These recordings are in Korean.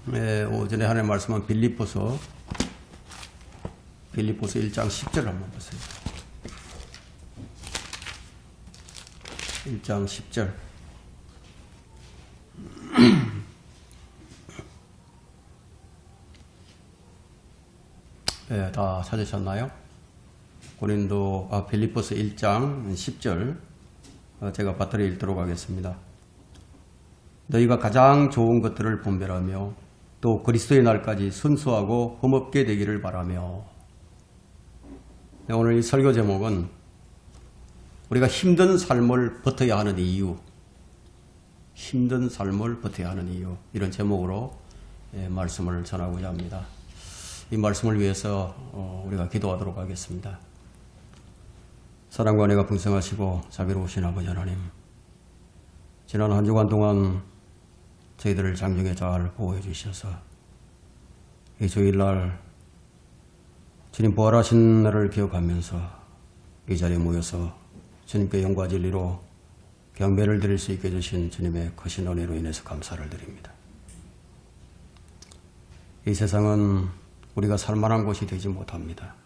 오전에 하나님 말씀은 빌립보서 1장 10절 한번 보세요. 1장 10절. 네, 다 찾으셨나요? 빌립보서 1장 10절. 제가 빠뜨려 읽도록 하겠습니다. 너희가 가장 좋은 것들을 분별하며 또 그리스도의 날까지 순수하고 흠없게 되기를 바라며. 네, 오늘 이 설교 제목은 우리가 힘든 삶을 버텨야 하는 이유, 힘든 삶을 버텨야 하는 이유, 이런 제목으로 말씀을 전하고자 합니다. 이 말씀을 위해서 우리가 기도하도록 하겠습니다. 사랑과 은혜가 풍성하시고 자비로우신 아버지 하나님, 지난 한 주간 동안 저희들을 장중에 잘 보호해 주셔서 이 주일날 주님 부활하신 날을 기억하면서 이 자리에 모여서 주님께 영과 진리로 경배를 드릴 수 있게 해주신 주님의 크신 은혜로 인해서 감사를 드립니다. 이 세상은 우리가 살만한 곳이 되지 못합니다.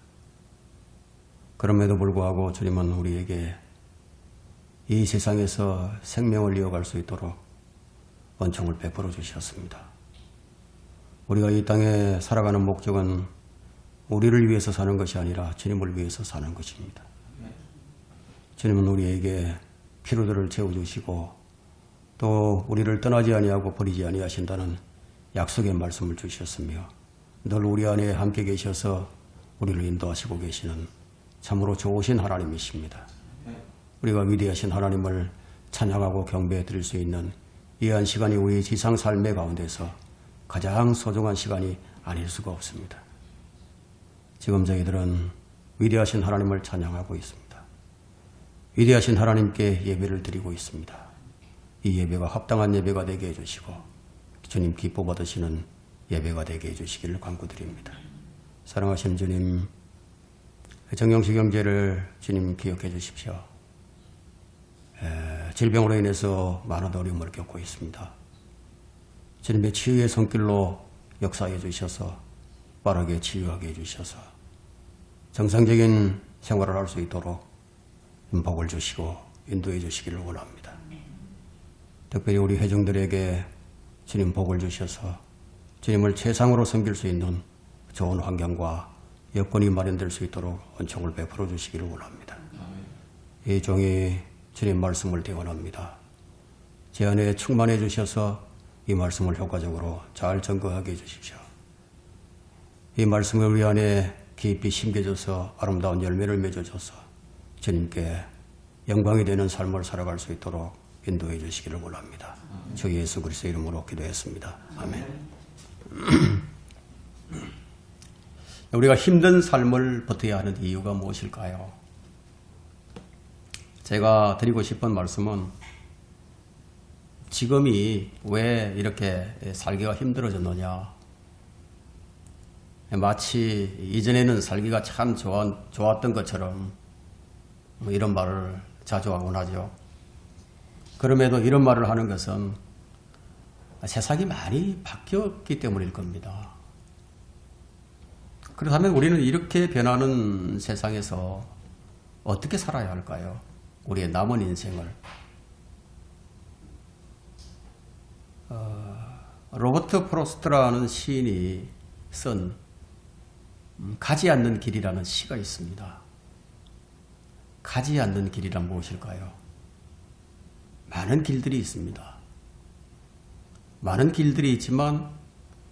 그럼에도 불구하고 주님은 우리에게 이 세상에서 생명을 이어갈 수 있도록 은총을 베풀어 주셨습니다. 우리가 이 땅에 살아가는 목적은 우리를 위해서 사는 것이 아니라 주님을 위해서 사는 것입니다. 주님은 우리에게 필요들을 채워주시고 또 우리를 떠나지 아니하고 버리지 아니하신다는 약속의 말씀을 주셨으며 늘 우리 안에 함께 계셔서 우리를 인도하시고 계시는 참으로 좋으신 하나님이십니다. 우리가 위대하신 하나님을 찬양하고 경배해 드릴 수 있는 이 한 시간이 우리 지상 삶의 가운데서 가장 소중한 시간이 아닐 수가 없습니다. 지금 저희들은 위대하신 하나님을 찬양하고 있습니다. 위대하신 하나님께 예배를 드리고 있습니다. 이 예배가 합당한 예배가 되게 해주시고 주님 기뻐 받으시는 예배가 되게 해주시기를 간구드립니다. 사랑하신 주님, 정영식 형제를 주님 기억해 주십시오. 질병으로 인해서 많은 어려움을 겪고 있습니다. 주님의 치유의 손길로 역사해 주셔서 빠르게 치유하게 해주셔서 정상적인 생활을 할 수 있도록 복을 주시고 인도해 주시기를 원합니다. 특별히 우리 회중들에게 주님 복을 주셔서 주님을 최상으로 섬길 수 있는 좋은 환경과 여건이 마련될 수 있도록 은총을 베풀어 주시기를 원합니다. 이 종이 주님 말씀을 대원합니다. 제 안에 충만해 주셔서 이 말씀을 효과적으로 잘 전거하게 해주십시오. 이 말씀을 우리 안에 깊이 심겨져서 아름다운 열매를 맺어줘서 주님께 영광이 되는 삶을 살아갈 수 있도록 인도해 주시기를 원합니다. 주 예수 그리스도의 이름으로 기도했습니다. 아멘. 우리가 힘든 삶을 버텨야 하는 이유가 무엇일까요? 제가 드리고 싶은 말씀은 지금이 왜 이렇게 살기가 힘들어졌느냐. 마치 이전에는 살기가 참 좋았던 것처럼 이런 말을 자주 하곤 하죠. 그럼에도 이런 말을 하는 것은 세상이 많이 바뀌었기 때문일 겁니다. 그렇다면 우리는 이렇게 변하는 세상에서 어떻게 살아야 할까요? 우리의 남은 인생을. 로버트 프로스트라는 시인이 쓴 가지 않는 길이라는 시가 있습니다. 가지 않는 길이란 무엇일까요? 많은 길들이 있습니다. 많은 길들이 있지만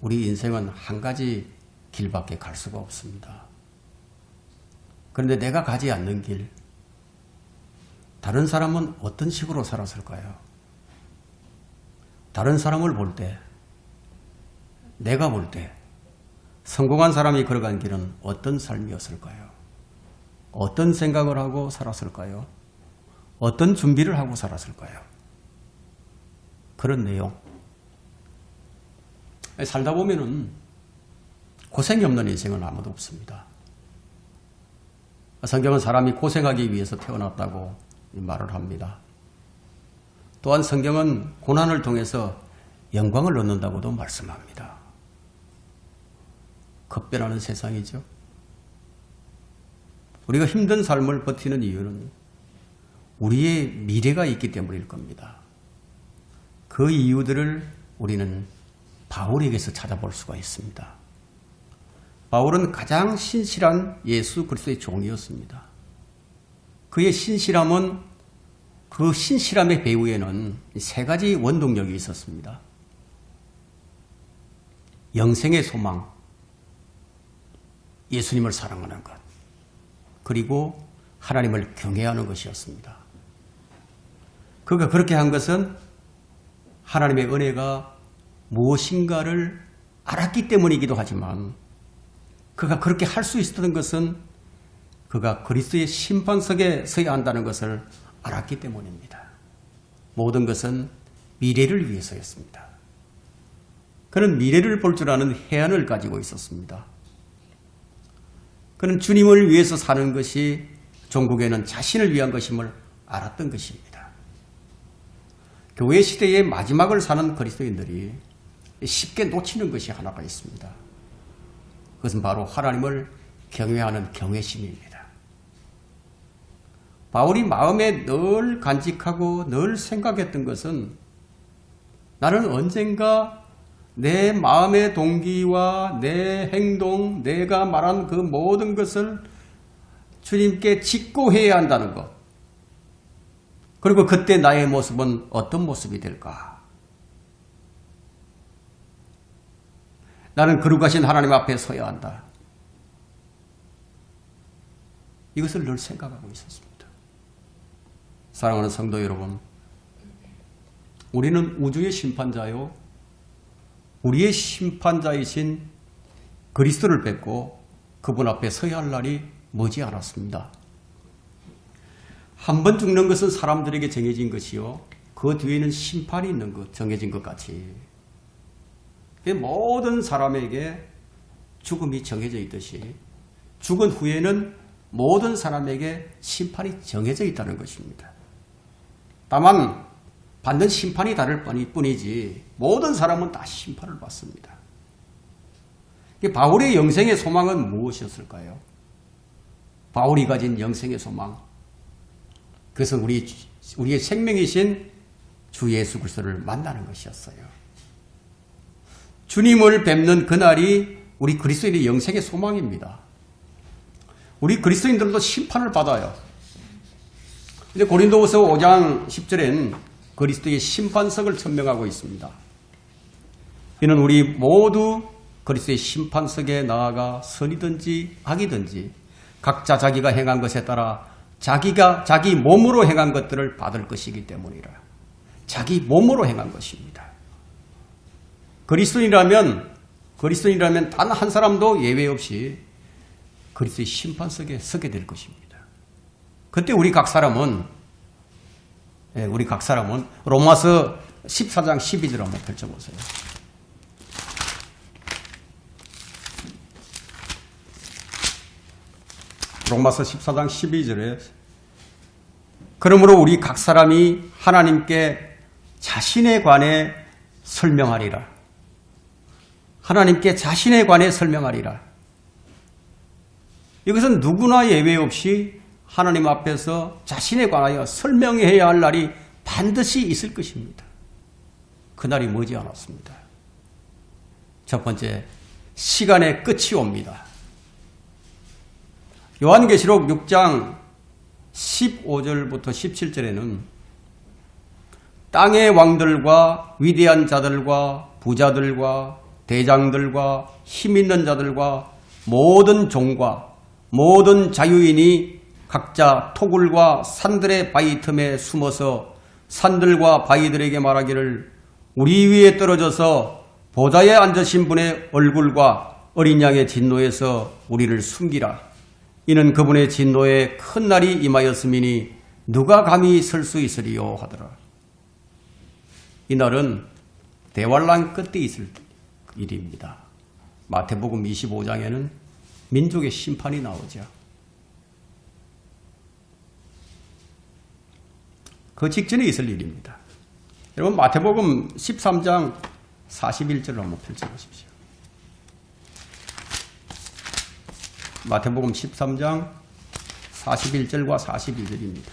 우리 인생은 한 가지 길밖에 갈 수가 없습니다. 그런데 내가 가지 않는 길, 다른 사람은 어떤 식으로 살았을까요? 다른 사람을 볼 때, 내가 볼 때 성공한 사람이 걸어간 길은 어떤 삶이었을까요? 어떤 생각을 하고 살았을까요? 어떤 준비를 하고 살았을까요? 그런 내용. 살다 보면은 고생이 없는 인생은 아무도 없습니다. 성경은 사람이 고생하기 위해서 태어났다고 말을 합니다. 또한 성경은 고난을 통해서 영광을 얻는다고도 말씀합니다. 급변하는 세상이죠. 우리가 힘든 삶을 버티는 이유는 우리의 미래가 있기 때문일 겁니다. 그 이유들을 우리는 바울에게서 찾아볼 수가 있습니다. 바울은 가장 신실한 예수 그리스도의 종이었습니다. 그의 신실함은 그 신실함의 배후에는 세 가지 원동력이 있었습니다. 영생의 소망, 예수님을 사랑하는 것, 그리고 하나님을 경외하는 것이었습니다. 그가 그렇게 한 것은 하나님의 은혜가 무엇인가를 알았기 때문이기도 하지만 그가 그렇게 할 수 있었던 것은 그가 그리스도의 심판석에 서야 한다는 것을 알았기 때문입니다. 모든 것은 미래를 위해서였습니다. 그는 미래를 볼 줄 아는 해안을 가지고 있었습니다. 그는 주님을 위해서 사는 것이 종국에는 자신을 위한 것임을 알았던 것입니다. 교회 시대의 마지막을 사는 그리스도인들이 쉽게 놓치는 것이 하나가 있습니다. 그것은 바로 하나님을 경외하는 경외심입니다. 바울이 마음에 늘 간직하고 늘 생각했던 것은 나는 언젠가 내 마음의 동기와 내 행동, 내가 말한 그 모든 것을 주님께 직고해야 한다는 것. 그리고 그때 나의 모습은 어떤 모습이 될까? 나는 거룩하신 하나님 앞에 서야 한다. 이것을 늘 생각하고 있었습니다. 사랑하는 성도 여러분, 우리는 우주의 심판자요, 우리의 심판자이신 그리스도를 뵙고 그분 앞에 서야 할 날이 머지 않았습니다. 한 번 죽는 것은 사람들에게 정해진 것이요, 그 뒤에는 심판이 있는 것, 정해진 것 같이 모든 사람에게 죽음이 정해져 있듯이 죽은 후에는 모든 사람에게 심판이 정해져 있다는 것입니다. 다만 받는 심판이 다를 뿐이지 모든 사람은 다 심판을 받습니다. 바울의 영생의 소망은 무엇이었을까요? 바울이 가진 영생의 소망, 그것은 우리의 생명이신 주 예수 그리스도를 만나는 것이었어요. 주님을 뵙는 그날이 우리 그리스도인의 영생의 소망입니다. 우리 그리스도인들도 심판을 받아요. 이제 고린도후서 5장 10절엔 그리스도의 심판석을 천명하고 있습니다. 이는 우리 모두 그리스도의 심판석에 나아가 선이든지 악이든지 각자 자기가 행한 것에 따라 자기 몸으로 행한 것들을 받을 것이기 때문이라. 자기 몸으로 행한 것입니다. 그리스도인이라면 단 한 사람도 예외 없이 그리스도의 심판석에 서게 될 것입니다. 그때 우리 각 사람은 로마서 14장 12절 한번 펼쳐보세요. 로마서 14장 12절에 그러므로 우리 각 사람이 하나님께 자신에 관해 설명하리라. 하나님께 자신에 관해 설명하리라. 이것은 누구나 예외 없이 하나님 앞에서 자신에 관하여 설명해야 할 날이 반드시 있을 것입니다. 그날이 머지않았습니다. 첫 번째, 시간의 끝이 옵니다. 요한계시록 6장 15절부터 17절에는 땅의 왕들과 위대한 자들과 부자들과 대장들과 힘있는 자들과 모든 종과 모든 자유인이 각자 토굴과 산들의 바위 틈에 숨어서 산들과 바위들에게 말하기를 우리 위에 떨어져서 보좌에 앉으신 분의 얼굴과 어린 양의 진노에서 우리를 숨기라. 이는 그분의 진노에 큰 날이 임하였음이니 누가 감히 설 수 있으리요 하더라. 이 날은 대환란 끝에 있을 일입니다. 마태복음 25장에는 민족의 심판이 나오죠. 그 직전에 있을 일입니다. 여러분 마태복음 13장 41절을 한번 펼쳐보십시오. 마태복음 13장 41절과 42절입니다.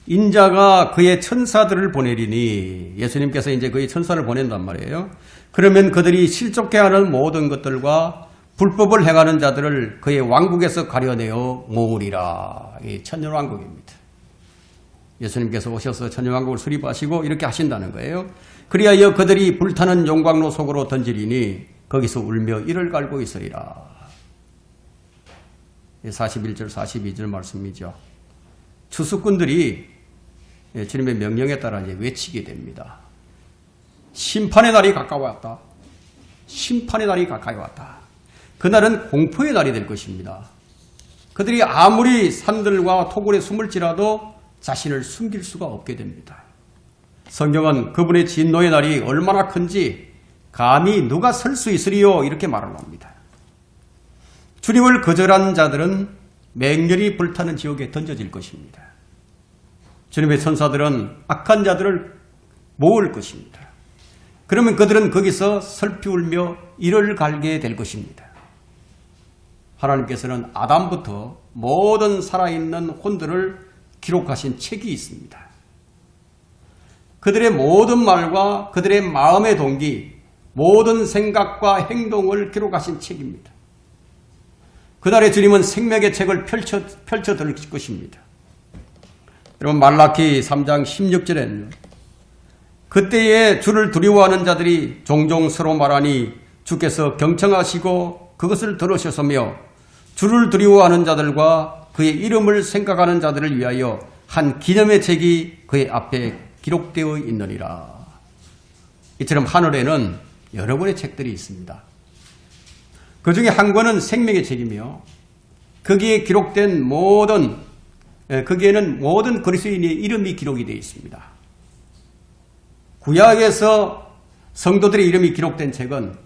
인자가 그의 천사들을 보내리니, 예수님께서 이제 그의 천사를 보낸단 말이에요. 그러면 그들이 실족해 하는 모든 것들과 불법을 행하는 자들을 그의 왕국에서 가려내어 모으리라. 이 천년왕국입니다. 예수님께서 오셔서 천년왕국을 수립하시고 이렇게 하신다는 거예요. 그리하여 그들이 불타는 용광로 속으로 던지리니 거기서 울며 이를 갈고 있으리라. 41절 42절 말씀이죠. 추수꾼들이 주님의 명령에 따라 이제 외치게 됩니다. 심판의 날이 가까웠다. 심판의 날이 가까이 왔다. 그날은 공포의 날이 될 것입니다. 그들이 아무리 산들과 토굴에 숨을지라도 자신을 숨길 수가 없게 됩니다. 성경은 그분의 진노의 날이 얼마나 큰지 감히 누가 설 수 있으리요 이렇게 말을 합니다. 주님을 거절한 자들은 맹렬히 불타는 지옥에 던져질 것입니다. 주님의 천사들은 악한 자들을 모을 것입니다. 그러면 그들은 거기서 슬피 울며 이를 갈게 될 것입니다. 하나님께서는 아담부터 모든 살아있는 혼들을 기록하신 책이 있습니다. 그들의 모든 말과 그들의 마음의 동기, 모든 생각과 행동을 기록하신 책입니다. 그날에 주님은 생명의 책을 펼쳐 들 것입니다. 여러분, 말라키 3장 16절에는 그때에 주를 두려워하는 자들이 종종 서로 말하니 주께서 경청하시고 그것을 들으셨으며 주를 두려워하는 자들과 그의 이름을 생각하는 자들을 위하여 한 기념의 책이 그의 앞에 기록되어 있느니라. 이처럼 하늘에는 여러 권의 책들이 있습니다. 그 중에 한 권은 생명의 책이며 거기에 기록된 거기에는 모든 그리스도인의 이름이 기록이 되어 있습니다. 구약에서 성도들의 이름이 기록된 책은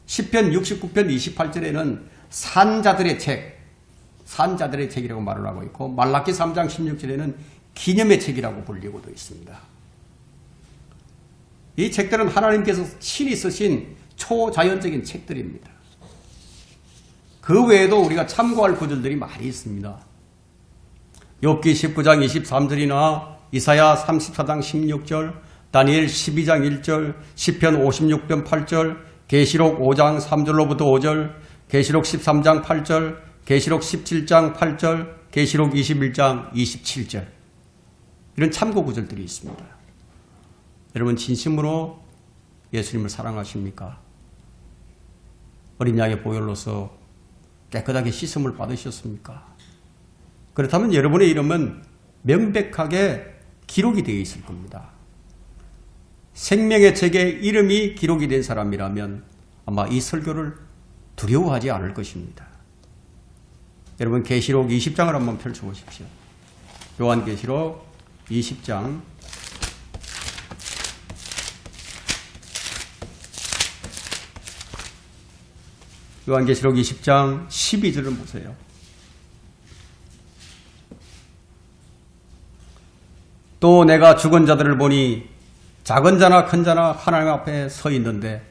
시편 69편 28절에는 산자들의 책이라고 말을 하고 있고, 말라키 3장 16절에는 기념의 책이라고 불리고도 있습니다. 이 책들은 하나님께서 친히 쓰신 초자연적인 책들입니다. 그 외에도 우리가 참고할 구절들이 많이 있습니다. 욥기 19장 23절이나 이사야 34장 16절, 다니엘 12장 1절, 시편 56편 8절, 계시록 5장 3절로부터 5절, 계시록 13장 8절, 계시록 17장 8절, 계시록 21장 27절. 이런 참고 구절들이 있습니다. 여러분, 진심으로 예수님을 사랑하십니까? 어린 양의 보혈로서 깨끗하게 씻음을 받으셨습니까? 그렇다면 여러분의 이름은 명백하게 기록이 되어 있을 겁니다. 생명의 책에 이름이 기록이 된 사람이라면 아마 이 설교를 두려워하지 않을 것입니다. 여러분, 계시록 20장을 한번 펼쳐보십시오. 요한계시록 20장 요한계시록 20장 12절을 보세요. 또 내가 죽은 자들을 보니 작은 자나 큰 자나 하나님 앞에 서 있는데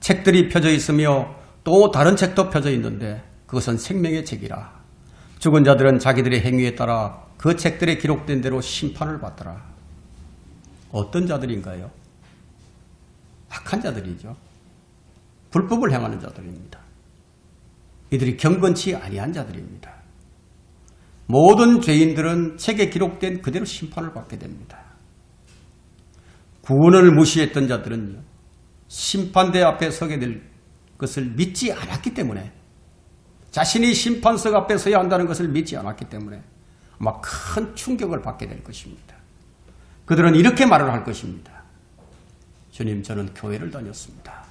책들이 펴져 있으며 또 다른 책도 펴져 있는데 그것은 생명의 책이라. 죽은 자들은 자기들의 행위에 따라 그 책들에 기록된 대로 심판을 받더라. 어떤 자들인가요? 악한 자들이죠. 불법을 행하는 자들입니다. 이들이 경건치 아니한 자들입니다. 모든 죄인들은 책에 기록된 그대로 심판을 받게 됩니다. 구원을 무시했던 자들은요, 심판대 앞에 서게 될 것을 믿지 않았기 때문에, 자신이 심판석 앞에 서야 한다는 것을 믿지 않았기 때문에 아마 큰 충격을 받게 될 것입니다. 그들은 이렇게 말을 할 것입니다. 주님, 저는 교회를 다녔습니다.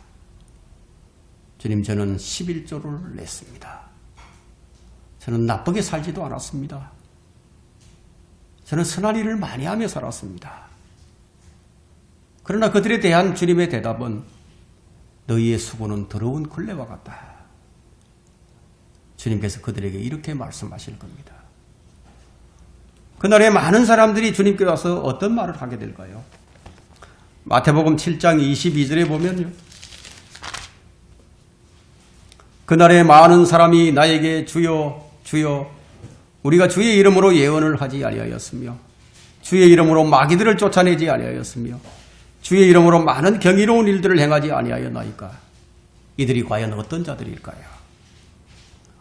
주님, 저는 11조를 냈습니다. 저는 나쁘게 살지도 않았습니다. 저는 선한 일을 많이 하며 살았습니다. 그러나 그들에 대한 주님의 대답은 너희의 수고는 더러운 걸레와 같다. 주님께서 그들에게 이렇게 말씀하실 겁니다. 그날에 많은 사람들이 주님께 와서 어떤 말을 하게 될까요? 마태복음 7장 22절에 보면요, 그날에 많은 사람이 나에게 주여 주여 우리가 주의 이름으로 예언을 하지 아니하였으며 주의 이름으로 마귀들을 쫓아내지 아니하였으며 주의 이름으로 많은 경이로운 일들을 행하지 아니하였나이까. 이들이 과연 어떤 자들일까요?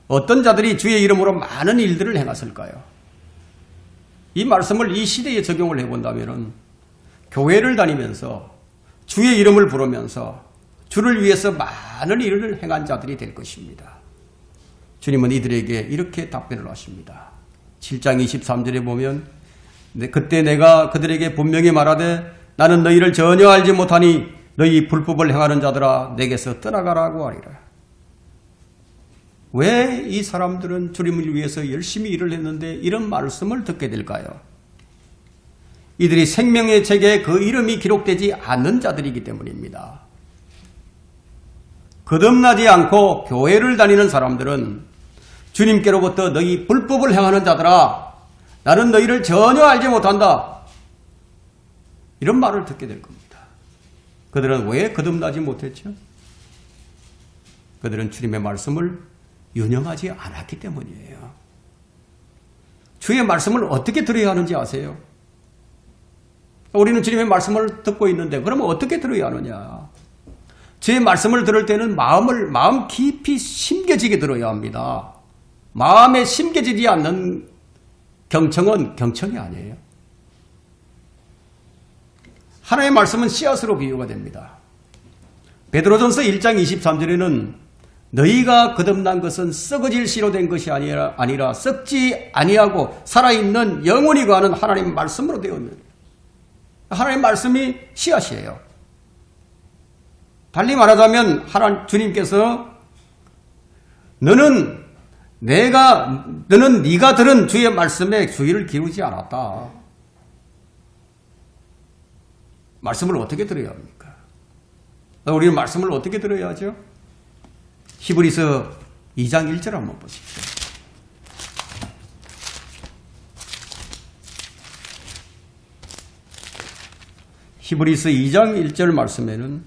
어떤 자들이 주의 이름으로 많은 일들을 행했을까요? 이 말씀을 이 시대에 적용을 해본다면 교회를 다니면서 주의 이름을 부르면서 주를 위해서 많은 일을 행한 자들이 될 것입니다. 주님은 이들에게 이렇게 답변을 하십니다. 7장 23절에 보면 그때 내가 그들에게 분명히 말하되 나는 너희를 전혀 알지 못하니 너희 불법을 행하는 자들아 내게서 떠나가라고 하리라. 왜 이 사람들은 주님을 위해서 열심히 일을 했는데 이런 말씀을 듣게 될까요? 이들이 생명의 책에 그 이름이 기록되지 않는 자들이기 때문입니다. 거듭나지 않고 교회를 다니는 사람들은 주님께로부터 너희 불법을 행하는 자들아 나는 너희를 전혀 알지 못한다. 이런 말을 듣게 될 겁니다. 그들은 왜 거듭나지 못했죠? 그들은 주님의 말씀을 유념하지 않았기 때문이에요. 주의 말씀을 어떻게 들어야 하는지 아세요? 우리는 주님의 말씀을 듣고 있는데 그러면 어떻게 들어야 하느냐? 주의 말씀을 들을 때는 마음 깊이 심겨지게 들어야 합니다. 마음에 심겨지지 않는 경청은 경청이 아니에요. 하나님의 말씀은 씨앗으로 비유가 됩니다. 베드로전서 1장 23절에는 너희가 거듭난 것은 썩어질 씨로 된 것이 아니라 썩지 아니하고 살아있는 영원히 거하는 하나님 말씀으로 되었느니라. 하나님 말씀이 씨앗이에요. 달리 말하자면 주님께서 너는 네가 들은 주의 말씀에 주의를 기울이지 않았다. 말씀을 어떻게 들어야 합니까? 우리는 말씀을 어떻게 들어야 하죠? 히브리서 2장 1절 한번 보십시오. 히브리서 2장 1절 말씀에는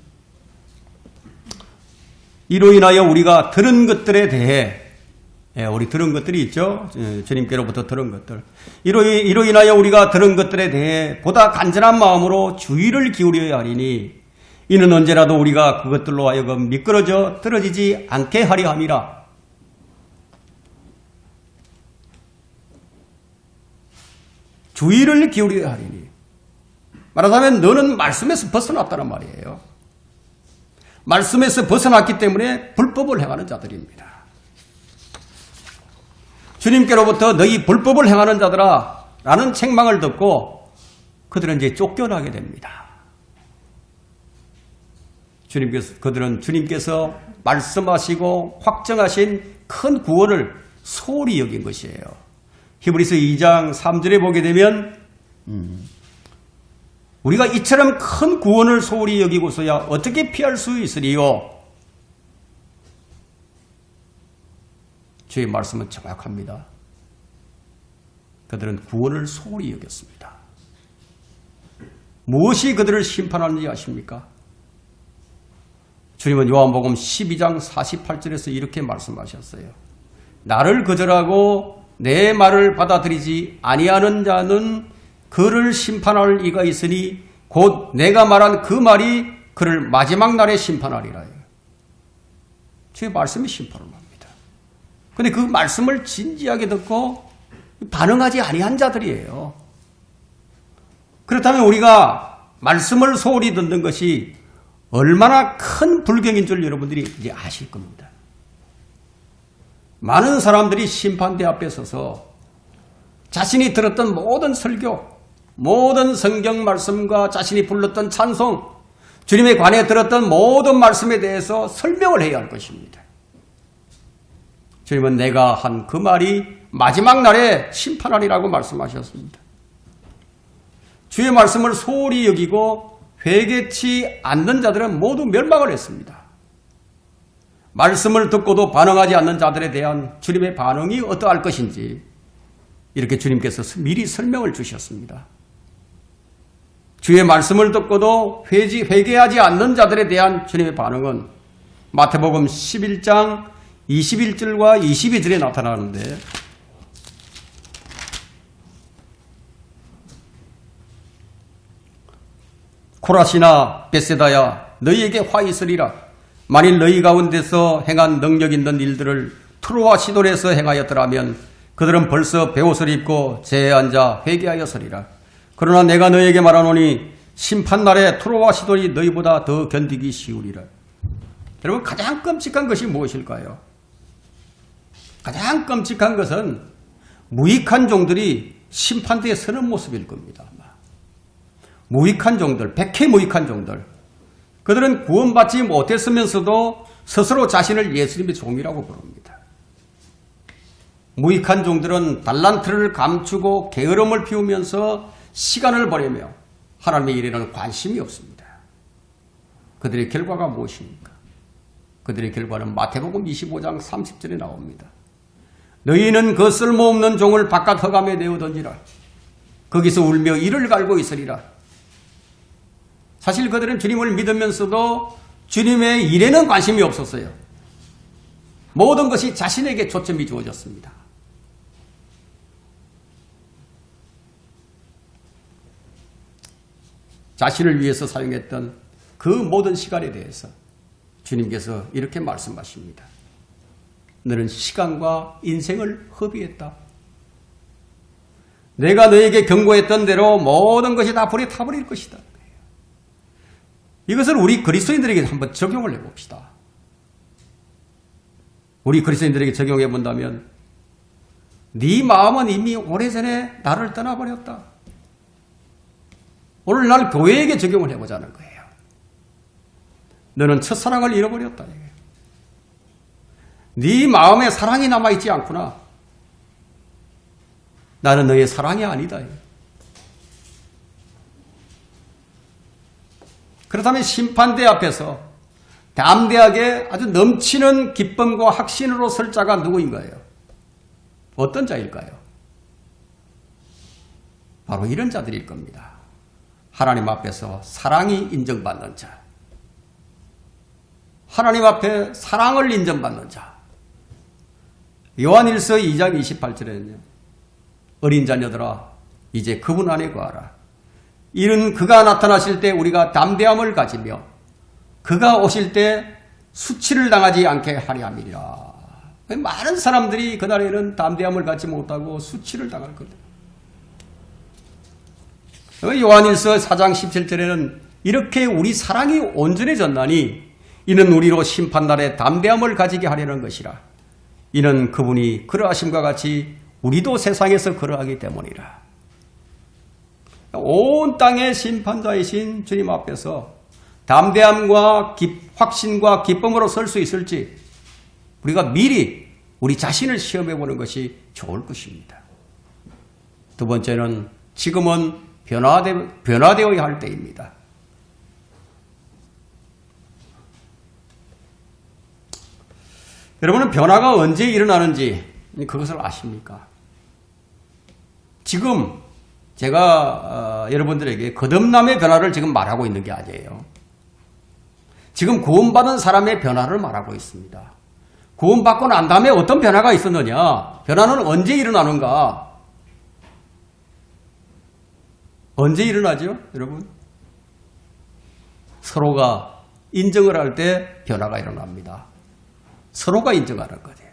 이로 인하여 우리가 들은 것들에 대해 우리 들은 것들이 있죠. 주님께로부터 들은 것들. 이로 인하여 우리가 들은 것들에 대해 보다 간절한 마음으로 주의를 기울여야 하리니 이는 언제라도 우리가 그것들로 하여금 미끄러져 떨어지지 않게 하려 함이라. 주의를 기울여야 하리니. 말하자면 너는 말씀에서 벗어났다는 말이에요. 말씀에서 벗어났기 때문에 불법을 행하는 자들입니다. 주님께로부터 너희 불법을 행하는 자들아 라는 책망을 듣고 그들은 이제 쫓겨나게 됩니다. 그들은 주님께서 말씀하시고 확정하신 큰 구원을 소홀히 여긴 것이에요. 히브리서 2장 3절에 보게 되면 우리가 이처럼 큰 구원을 소홀히 여기고서야 어떻게 피할 수 있으리요? 주의 말씀은 정확합니다. 그들은 구원을 소홀히 여겼습니다. 무엇이 그들을 심판하는지 아십니까? 주님은 요한복음 12장 48절에서 이렇게 말씀하셨어요. 나를 거절하고 내 말을 받아들이지 아니하는 자는 그를 심판할 이가 있으니 곧 내가 말한 그 말이 그를 마지막 날에 심판하리라. 주의 말씀이 심판을 합니다. 그런데 그 말씀을 진지하게 듣고 반응하지 아니한 자들이에요. 그렇다면 우리가 말씀을 소홀히 듣는 것이 얼마나 큰 불경인 줄 여러분들이 이제 아실 겁니다. 많은 사람들이 심판대 앞에 서서 자신이 들었던 모든 설교, 모든 성경 말씀과 자신이 불렀던 찬송, 주님에 관해 들었던 모든 말씀에 대해서 설명을 해야 할 것입니다. 주님은 내가 한 그 말이 마지막 날에 심판하리라고 말씀하셨습니다. 주의 말씀을 소홀히 여기고 회개치 않는 자들은 모두 멸망을 했습니다. 말씀을 듣고도 반응하지 않는 자들에 대한 주님의 반응이 어떠할 것인지 이렇게 주님께서 미리 설명을 주셨습니다. 주의 말씀을 듣고도 회개하지 않는 자들에 대한 주님의 반응은 마태복음 11장 21절과 22절에 나타나는데 코라시나 벳세다야 너희에게 화 있으리라. 만일 너희 가운데서 행한 능력 있는 일들을 트로와 시돈에서 행하였더라면 그들은 벌써 베옷을 입고 제에 앉아 회개하였으리라. 그러나 내가 너희에게 말하노니 심판날에 트로와 시돈이 너희보다 더 견디기 쉬우리라. 여러분, 가장 끔찍한 것이 무엇일까요? 가장 끔찍한 것은 무익한 종들이 심판대에 서는 모습일 겁니다. 무익한 종들, 백해 무익한 종들, 그들은 구원받지 못했으면서도 스스로 자신을 예수님의 종이라고 부릅니다. 무익한 종들은 달란트를 감추고 게으름을 피우면서 시간을 보내며 하나님의 일에는 관심이 없습니다. 그들의 결과가 무엇입니까? 그들의 결과는 마태복음 25장 30절에 나옵니다. 너희는 그 쓸모없는 종을 바깥 허감에 내어 던지라. 거기서 울며 이를 갈고 있으리라. 사실 그들은 주님을 믿으면서도 주님의 일에는 관심이 없었어요. 모든 것이 자신에게 초점이 주어졌습니다. 자신을 위해서 사용했던 그 모든 시간에 대해서 주님께서 이렇게 말씀하십니다. 너는 시간과 인생을 허비했다. 내가 너에게 경고했던 대로 모든 것이 다 불에 타버릴 것이다. 이것을 우리 그리스도인들에게 한번 적용을 해봅시다. 우리 그리스도인들에게 적용해 본다면 네 마음은 이미 오래전에 나를 떠나버렸다. 오늘날 교회에게 적용을 해보자는 거예요. 너는 첫사랑을 잃어버렸다. 네 마음에 사랑이 남아있지 않구나. 나는 너의 사랑이 아니다. 그렇다면 심판대 앞에서 담대하게 아주 넘치는 기쁨과 확신으로 설 자가 누구인가요? 어떤 자일까요? 바로 이런 자들일 겁니다. 하나님 앞에서 사랑이 인정받는 자. 하나님 앞에 사랑을 인정받는 자. 요한일서 2장 28절에는요. 어린 자녀들아 이제 그분 안에 거하라. 이는 그가 나타나실 때 우리가 담대함을 가지며 그가 오실 때 수치를 당하지 않게 하려 함이라. 많은 사람들이 그날에는 담대함을 갖지 못하고 수치를 당할 겁니다. 요한일서 4장 17절에는 이렇게 우리 사랑이 온전해졌나니 이는 우리로 심판날에 담대함을 가지게 하려는 것이라. 이는 그분이 그러하심과 같이 우리도 세상에서 그러하기 때문이라. 온 땅의 심판자이신 주님 앞에서 담대함과 확신과 기쁨으로 설 수 있을지 우리가 미리 우리 자신을 시험해 보는 것이 좋을 것입니다. 두 번째는 지금은 변화되어야 할 때입니다. 여러분은 변화가 언제 일어나는지 그것을 아십니까? 지금 제가 여러분들에게 거듭남의 변화를 지금 말하고 있는 게 아니에요. 지금 구원받은 사람의 변화를 말하고 있습니다. 구원받고 난 다음에 어떤 변화가 있었느냐? 변화는 언제 일어나는가? 언제 일어나죠, 여러분? 서로가 인정을 할 때 변화가 일어납니다. 서로가 인정하는 거예요.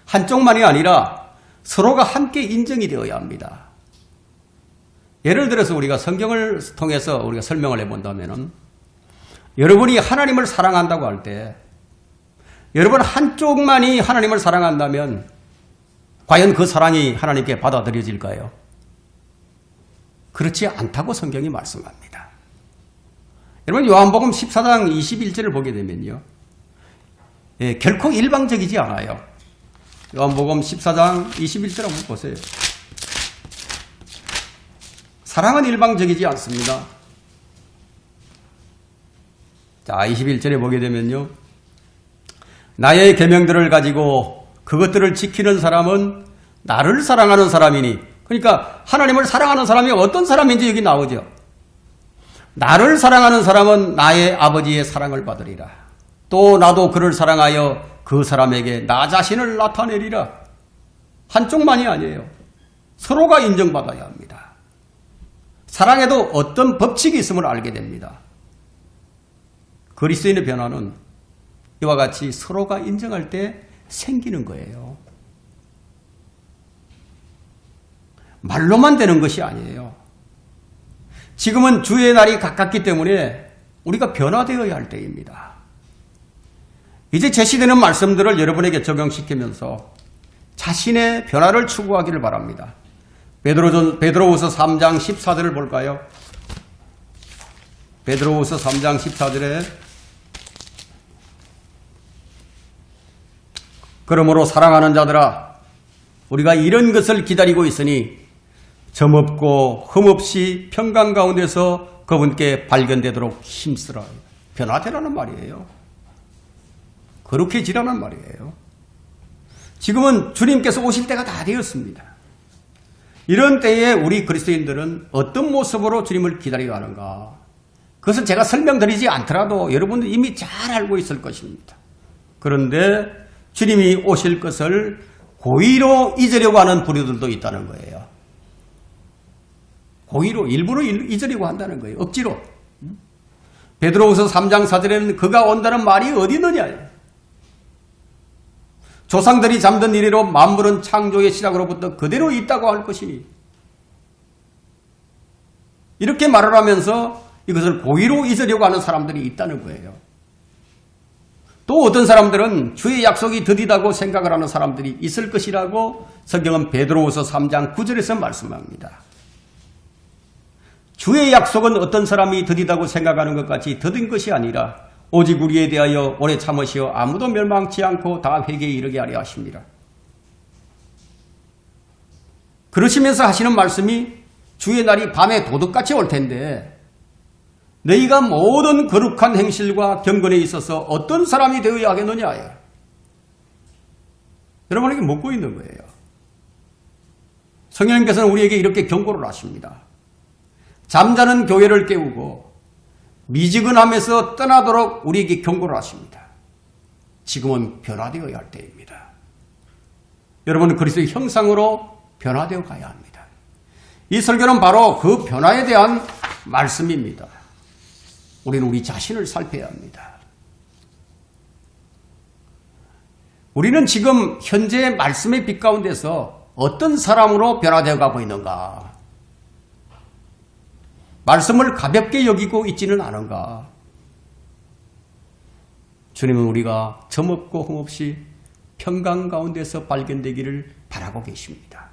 한쪽만이 아니라 서로가 함께 인정이 되어야 합니다. 예를 들어서 우리가 성경을 통해서 우리가 설명을 해본다면 여러분이 하나님을 사랑한다고 할 때 여러분 한쪽만이 하나님을 사랑한다면 과연 그 사랑이 하나님께 받아들여질까요? 그렇지 않다고 성경이 말씀합니다. 여러분 요한복음 14장 21절을 보게 되면요. 결코 일방적이지 않아요. 요한복음 14장 21절 한번 보세요. 사랑은 일방적이지 않습니다. 자, 21절에 보게 되면요. 나의 계명들을 가지고 그것들을 지키는 사람은 나를 사랑하는 사람이니. 그러니까 하나님을 사랑하는 사람이 어떤 사람인지 여기 나오죠. 나를 사랑하는 사람은 나의 아버지의 사랑을 받으리라. 또 나도 그를 사랑하여 그 사람에게 나 자신을 나타내리라. 한쪽만이 아니에요. 서로가 인정받아야 합니다. 사랑에도 어떤 법칙이 있음을 알게 됩니다. 그리스도인의 변화는 이와 같이 서로가 인정할 때 생기는 거예요. 말로만 되는 것이 아니에요. 지금은 주의 날이 가깝기 때문에 우리가 변화되어야 할 때입니다. 이제 제시되는 말씀들을 여러분에게 적용시키면서 자신의 변화를 추구하기를 바랍니다. 베드로후서 3장 14절을 볼까요? 베드로후서 3장 14절에 그러므로 사랑하는 자들아 우리가 이런 것을 기다리고 있으니 점없고 흠없이 평강 가운데서 그분께 발견되도록 힘쓰라. 변화되라는 말이에요. 거룩해지라는 말이에요. 지금은 주님께서 오실 때가 다 되었습니다. 이런 때에 우리 그리스도인들은 어떤 모습으로 주님을 기다려야 하는가? 그것은 제가 설명드리지 않더라도 여러분들 이미 잘 알고 있을 것입니다. 그런데 주님이 오실 것을 고의로 잊으려고 하는 부류들도 있다는 거예요. 고의로 일부러 잊으려고 한다는 거예요. 억지로. 베드로후서 3장 4절에는 그가 온다는 말이 어디 있느냐. 조상들이 잠든 이래로 만물은 창조의 시작으로부터 그대로 있다고 할 것이니 이렇게 말을 하면서 이것을 고의로 잊으려고 하는 사람들이 있다는 거예요. 또 어떤 사람들은 주의 약속이 더디다고 생각을 하는 사람들이 있을 것이라고 성경은 베드로후서 3장 9절에서 말씀합니다. 주의 약속은 어떤 사람이 더디다고 생각하는 것 같이 더딘 것이 아니라 오직 우리에 대하여 오래 참으시어 아무도 멸망치 않고 다 회개에 이르게 하려 하십니다. 그러시면서 하시는 말씀이 주의 날이 밤에 도둑같이 올 텐데 너희가 모든 거룩한 행실과 경건에 있어서 어떤 사람이 되어야 하겠느냐. 여러분에게 묻고 있는 거예요. 성령님께서는 우리에게 이렇게 경고를 하십니다. 잠자는 교회를 깨우고 미지근함에서 떠나도록 우리에게 경고를 하십니다. 지금은 변화되어야 할 때입니다. 여러분은 그리스도의 형상으로 변화되어 가야 합니다. 이 설교는 바로 그 변화에 대한 말씀입니다. 우리는 우리 자신을 살펴야 합니다. 우리는 지금 현재 말씀의 빛 가운데서 어떤 사람으로 변화되어 가고 있는가? 말씀을 가볍게 여기고 있지는 않은가? 주님은 우리가 점없고 흠없이 평강 가운데서 발견되기를 바라고 계십니다.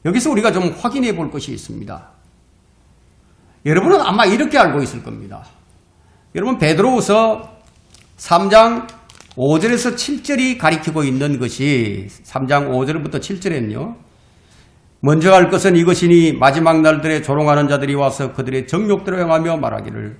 여기서 우리가 좀 확인해 볼 것이 있습니다. 여러분은 아마 이렇게 알고 있을 겁니다. 여러분 베드로후서 3장 5절에서 7절이 가리키고 있는 것이 3장 5절부터 7절에는요. 먼저 할 것은 이것이니 마지막 날들에 조롱하는 자들이 와서 그들의 정욕대로 행하며 말하기를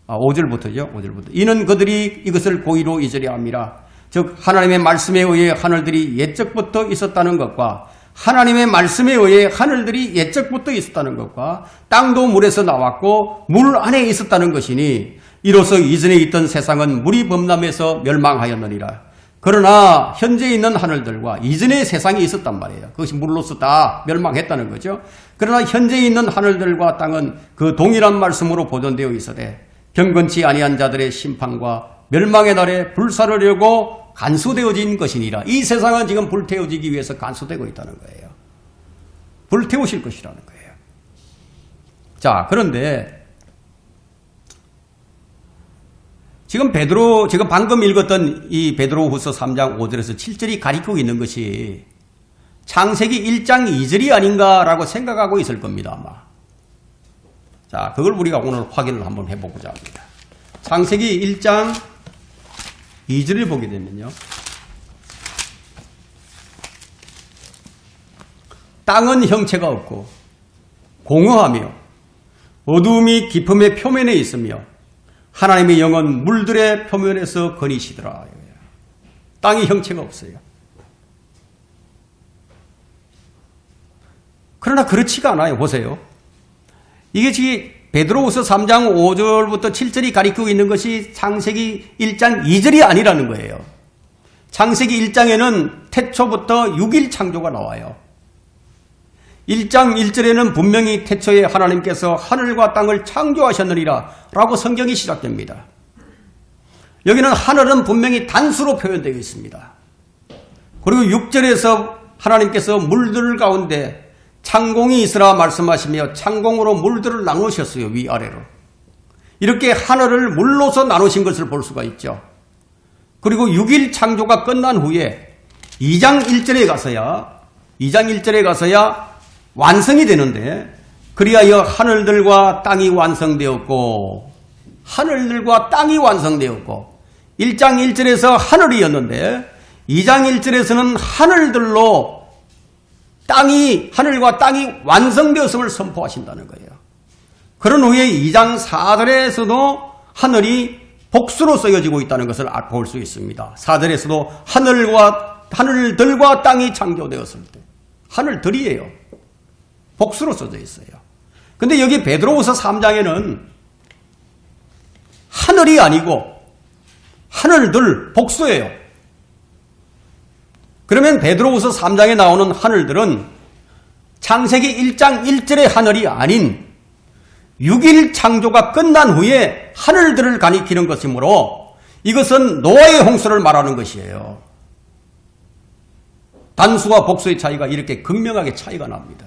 5절부터죠. 5절부터 이는 그들이 이것을 고의로 잊으려 함이라. 즉 하나님의 말씀에 의해 하늘들이 옛적부터 있었다는 것과 하나님의 말씀에 의해 하늘들이 옛적부터 있었다는 것과 땅도 물에서 나왔고 물 안에 있었다는 것이니 이로써 이전에 있던 세상은 물이 범람해서 멸망하였느니라. 그러나 현재 있는 하늘들과 이전의 세상이 있었단 말이에요. 그것이 물로서 다 멸망했다는 거죠. 그러나 현재 있는 하늘들과 땅은 그 동일한 말씀으로 보존되어 있어되 경건치 아니한 자들의 심판과 멸망의 날에 불사르려고 간수되어진 것이니라. 이 세상은 지금 불태워지기 위해서 간수되고 있다는 거예요. 불태우실 것이라는 거예요. 자, 그런데 지금 제가 방금 읽었던 이 베드로후서 3장 5절에서 7절이 가리키고 있는 것이 창세기 1장 2절이 아닌가라고 생각하고 있을 겁니다, 아마. 자, 그걸 우리가 오늘 확인을 한번 해보고자 합니다. 창세기 1장 2절을 보게 되면요. 땅은 형체가 없고 공허하며 어두움이 깊음의 표면에 있으며 하나님의 영은 물들의 표면에서 거니시더라. 땅이 형체가 없어요. 그러나 그렇지가 않아요. 보세요. 이게 지금 베드로후서 3장 5절부터 7절이 가리키고 있는 것이 창세기 1장 2절이 아니라는 거예요. 창세기 1장에는 태초부터 6일 창조가 나와요. 1장 1절에는 분명히 태초에 하나님께서 하늘과 땅을 창조하셨느니라 라고 성경이 시작됩니다. 여기는 하늘은 분명히 단수로 표현되어 있습니다. 그리고 6절에서 하나님께서 물들 가운데 창공이 있으라 말씀하시며 창공으로 물들을 나누셨어요. 위아래로. 이렇게 하늘을 물로서 나누신 것을 볼 수가 있죠. 그리고 6일 창조가 끝난 후에 2장 1절에 가서야 완성이 되는데, 그리하여 하늘들과 땅이 완성되었고 1장 1절에서 하늘이었는데 2장 1절에서는 하늘과 땅이 완성되었음을 선포하신다는 거예요. 그런 후에 2장 4절에서도 하늘이 복수로 쓰여지고 있다는 것을 볼 수 있습니다. 4절에서도 하늘들과 땅이 창조되었을 때, 하늘들이에요. 복수로 써져 있어요. 근데 여기 베드로후서 3장에는 하늘이 아니고 하늘들, 복수예요. 그러면 베드로후서 3장에 나오는 하늘들은 창세기 1장 1절의 하늘이 아닌 6일 창조가 끝난 후에 하늘들을 가리키는 것이므로 이것은 노아의 홍수를 말하는 것이에요. 단수와 복수의 차이가 이렇게 극명하게 차이가 납니다.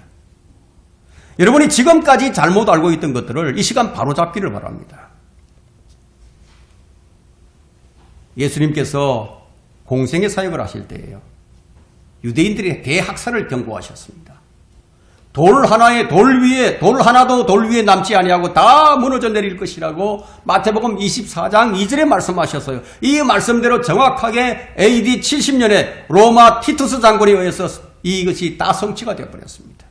여러분이 지금까지 잘못 알고 있던 것들을 이 시간 바로잡기를 바랍니다. 예수님께서 공생의 사역을 하실 때예요. 유대인들의 대학살을 경고하셨습니다. 돌 하나도 돌 위에 남지 아니하고 다 무너져 내릴 것이라고 마태복음 24장 2절에 말씀하셨어요. 이 말씀대로 정확하게 AD 70년에 로마 티투스 장군에 의해서 이것이 다 성취가 되어버렸습니다.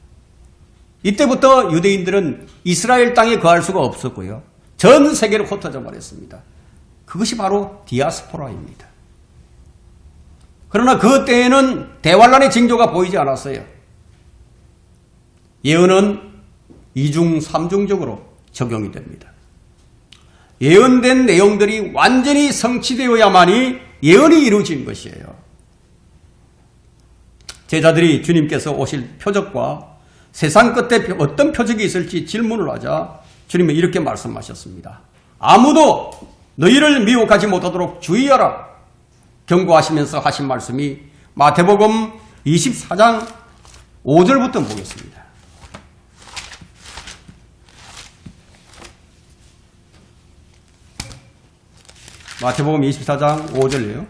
이때부터 유대인들은 이스라엘 땅에 거할 수가 없었고요. 전 세계로 흩어져 버렸습니다. 그것이 바로 디아스포라입니다. 그러나 그 때에는 대환란의 징조가 보이지 않았어요. 예언은 2중 3중적으로 적용이 됩니다. 예언된 내용들이 완전히 성취되어야만이 예언이 이루어진 것이에요. 제자들이 주님께서 오실 표적과 세상 끝에 어떤 표적이 있을지 질문을 하자 주님은 이렇게 말씀하셨습니다. 아무도 너희를 미혹하지 못하도록 주의하라 경고하시면서 하신 말씀이 마태복음 24장 5절부터 보겠습니다. 마태복음 24장 5절이에요.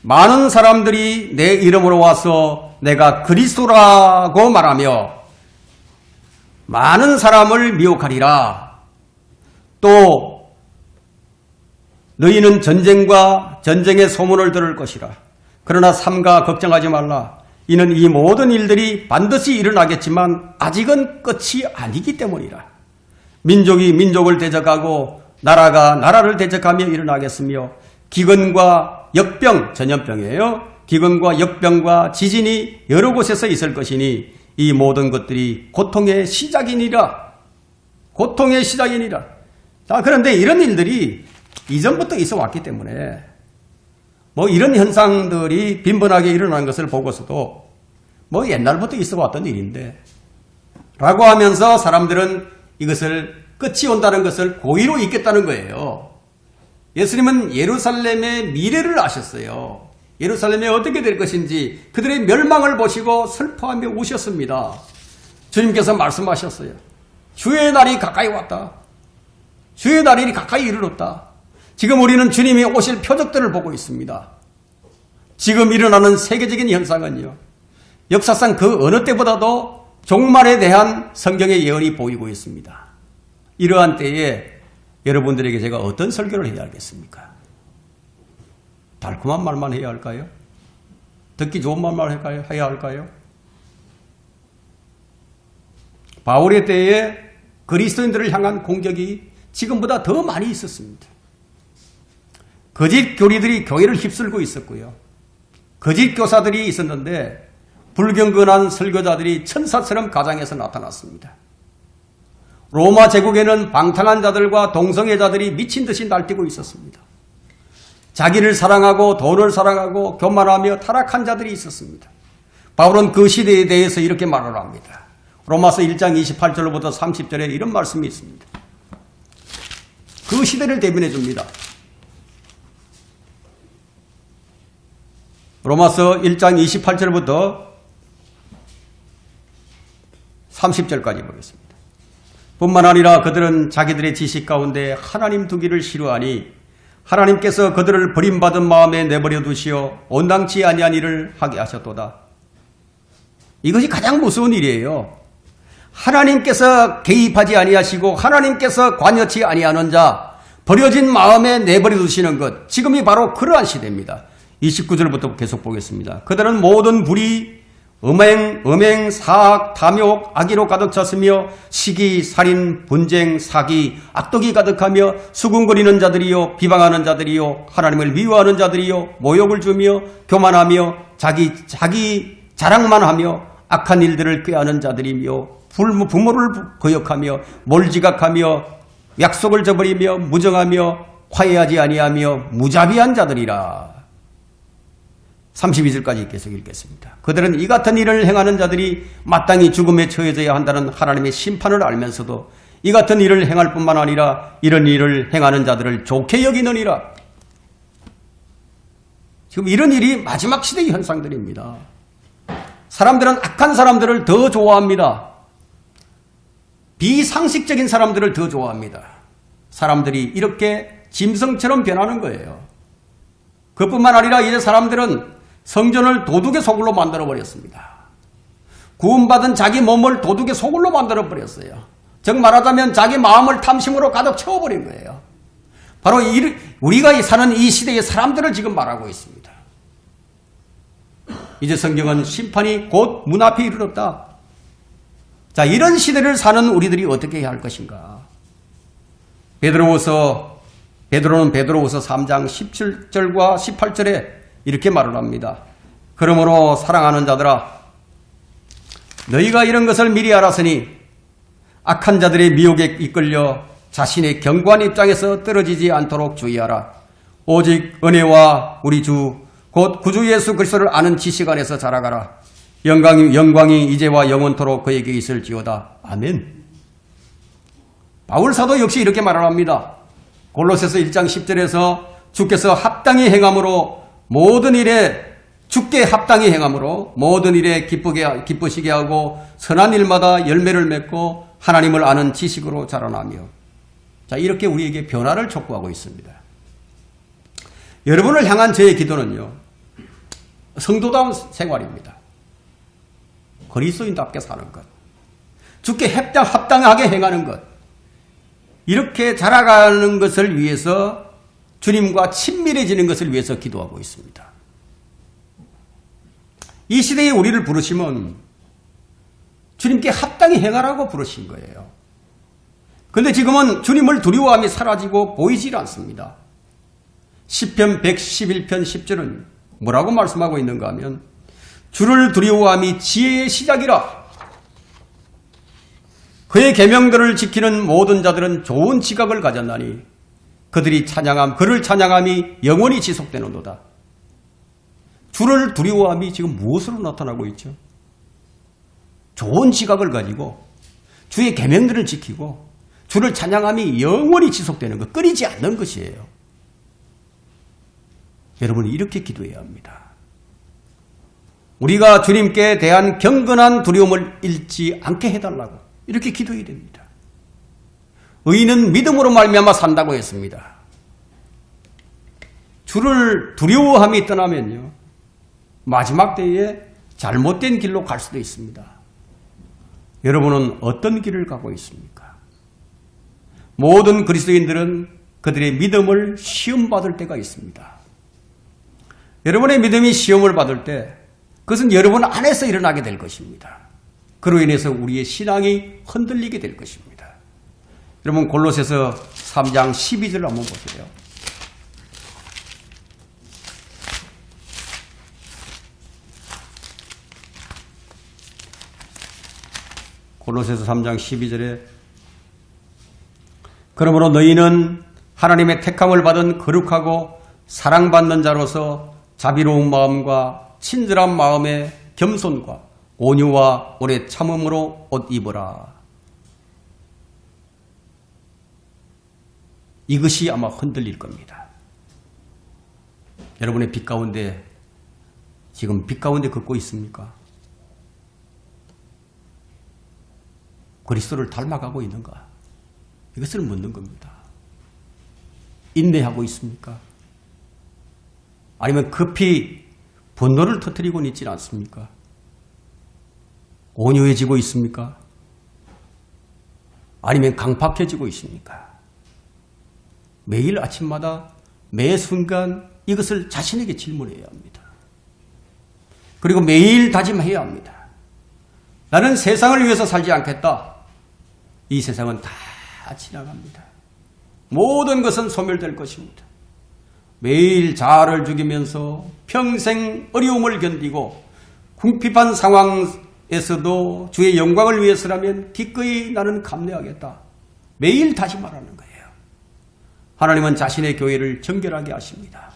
많은 사람들이 내 이름으로 와서 내가 그리스도라고 말하며 많은 사람을 미혹하리라. 또 너희는 전쟁과 전쟁의 소문을 들을 것이라. 그러나 삼가 걱정하지 말라. 이는 이 모든 일들이 반드시 일어나겠지만 아직은 끝이 아니기 때문이라. 민족이 민족을 대적하고 나라가 나라를 대적하며 일어나겠으며 기근과 역병, 전염병이에요. 기근과 역병과 지진이 여러 곳에서 있을 것이니 이 모든 것들이 고통의 시작이니라. 고통의 시작이니라. 자, 그런데 이런 일들이 이전부터 있어 왔기 때문에 이런 현상들이 빈번하게 일어나는 것을 보고서도 옛날부터 있어 왔던 일인데 라고 하면서 사람들은 이것을 끝이 온다는 것을 고의로 잊겠다는 거예요. 예수님은 예루살렘의 미래를 아셨어요. 예루살렘이 어떻게 될 것인지 그들의 멸망을 보시고 슬퍼하며 우셨습니다. 주님께서 말씀하셨어요. 주의 날이 가까이 왔다. 주의 날이 가까이 이르렀다. 지금 우리는 주님이 오실 표적들을 보고 있습니다. 지금 일어나는 세계적인 현상은요, 역사상 그 어느 때보다도 종말에 대한 성경의 예언이 보이고 있습니다. 이러한 때에 여러분들에게 제가 어떤 설교를 해야 하겠습니까? 달콤한 말만 해야 할까요? 듣기 좋은 말만 해야 할까요? 바울의 때에 그리스도인들을 향한 공격이 지금보다 더 많이 있었습니다. 거짓 교리들이 교회를 휩쓸고 있었고요. 거짓 교사들이 있었는데 불경건한 설교자들이 천사처럼 가장해서 나타났습니다. 로마 제국에는 방탕한 자들과 동성애자들이 미친 듯이 날뛰고 있었습니다. 자기를 사랑하고 돈을 사랑하고 교만하며 타락한 자들이 있었습니다. 바울은 그 시대에 대해서 이렇게 말을 합니다. 로마서 1장 28절로부터 30절에 이런 말씀이 있습니다. 그 시대를 대변해 줍니다. 로마서 1장 28절부터 30절까지 보겠습니다. 뿐만 아니라 그들은 자기들의 지식 가운데 하나님 두기를 싫어하니 하나님께서 그들을 버림받은 마음에 내버려 두시어 온당치 아니한 일을 하게 하셨도다. 이것이 가장 무서운 일이에요. 하나님께서 개입하지 아니하시고 하나님께서 관여치 아니하는 자, 버려진 마음에 내버려 두시는 것, 지금이 바로 그러한 시대입니다. 29절부터 계속 보겠습니다. 그들은 모든 불의, 음행, 사악, 탐욕, 악의로 가득 찼으며 시기, 살인, 분쟁, 사기, 악독이 가득하며 수군거리는 자들이요, 비방하는 자들이요, 하나님을 미워하는 자들이요, 모욕을 주며 교만하며 자기 자랑만 하며 악한 일들을 꾀하는 자들이며 부모를 거역하며 몰지각하며 약속을 저버리며 무정하며 화해하지 아니하며 무자비한 자들이라. 32절까지 계속 읽겠습니다. 그들은 이 같은 일을 행하는 자들이 마땅히 죽음에 처해져야 한다는 하나님의 심판을 알면서도 이 같은 일을 행할 뿐만 아니라 이런 일을 행하는 자들을 좋게 여기느니라. 지금 이런 일이 마지막 시대의 현상들입니다. 사람들은 악한 사람들을 더 좋아합니다. 비상식적인 사람들을 더 좋아합니다. 사람들이 이렇게 짐승처럼 변하는 거예요. 그뿐만 아니라 이제 사람들은 성전을 도둑의 소굴로 만들어버렸습니다. 구원받은 자기 몸을 도둑의 소굴로 만들어버렸어요. 즉 말하자면 자기 마음을 탐심으로 가득 채워버린 거예요. 바로 우리가 사는 이 시대의 사람들을 지금 말하고 있습니다. 이제 성경은 심판이 곧 문 앞에 이르렀다. 자, 이런 시대를 사는 우리들이 어떻게 해야 할 것인가? 베드로는 베드로후서 3장 17절과 18절에 이렇게 말을 합니다. 그러므로 사랑하는 자들아, 너희가 이런 것을 미리 알았으니 악한 자들의 미혹에 이끌려 자신의 견고한 입장에서 떨어지지 않도록 주의하라. 오직 은혜와 우리 주 곧 구주 예수 그리스도를 아는 지식 안에서 자라가라. 영광이 이제와 영원토록 그에게 있을지어다. 아멘. 바울 사도 역시 이렇게 말을 합니다. 골로새서 1장 10절에서 주께서 합당히 행함으로 모든 일에 주께 합당히 행함으로 모든 일에 기쁘시게 하고 선한 일마다 열매를 맺고 하나님을 아는 지식으로 자라나며. 자, 이렇게 우리에게 변화를 촉구하고 있습니다. 여러분을 향한 저의 기도는요, 성도다운 생활입니다. 그리스도인답게 사는 것, 주께 합당하게 행하는 것, 이렇게 자라가는 것을 위해서 주님과 친밀해지는 것을 위해서 기도하고 있습니다. 이 시대에 우리를 부르시면 주님께 합당히 행하라고 부르신 거예요. 그런데 지금은 주님을 두려워함이 사라지고 보이질 않습니다. 시편 111편 10절은 뭐라고 말씀하고 있는가 하면 주를 두려워함이 지혜의 시작이라. 그의 계명들을 지키는 모든 자들은 좋은 지각을 가졌나니 그를 찬양함이 영원히 지속되는도다. 주를 두려워함이 지금 무엇으로 나타나고 있죠? 좋은 지각을 가지고 주의 계명들을 지키고 주를 찬양함이 영원히 지속되는 것, 끊이지 않는 것이에요. 여러분이 이렇게 기도해야 합니다. 우리가 주님께 대한 경건한 두려움을 잃지 않게 해달라고 이렇게 기도해야 됩니다. 의인은 믿음으로 말미암아 산다고 했습니다. 주를 두려워함이 떠나면요, 마지막 때에 잘못된 길로 갈 수도 있습니다. 여러분은 어떤 길을 가고 있습니까? 모든 그리스도인들은 그들의 믿음을 시험받을 때가 있습니다. 여러분의 믿음이 시험을 받을 때 그것은 여러분 안에서 일어나게 될 것입니다. 그로 인해서 우리의 신앙이 흔들리게 될 것입니다. 여러분 골로새서 3장 12절 한번 보세요. 골로새서 3장 12절에 그러므로 너희는 하나님의 택함을 받은 거룩하고 사랑받는 자로서 자비로운 마음과 친절한 마음의 겸손과 온유와 오래 참음으로 옷 입어라. 이것이 아마 흔들릴 겁니다. 여러분의 빛 가운데 지금 빛 가운데 걷고 있습니까? 그리스도를 닮아가고 있는가? 이것을 묻는 겁니다. 인내하고 있습니까? 아니면 급히 분노를 터뜨리고는 있지는 않습니까? 온유해지고 있습니까? 아니면 강팍해지고 있습니까? 매일 아침마다 매 순간 이것을 자신에게 질문해야 합니다. 그리고 매일 다짐해야 합니다. 나는 세상을 위해서 살지 않겠다. 이 세상은 다 지나갑니다. 모든 것은 소멸될 것입니다. 매일 자아를 죽이면서 평생 어려움을 견디고 궁핍한 상황에서도 주의 영광을 위해서라면 기꺼이 나는 감내하겠다. 매일 다시 말하는 거예요. 하나님은 자신의 교회를 정결하게 하십니다.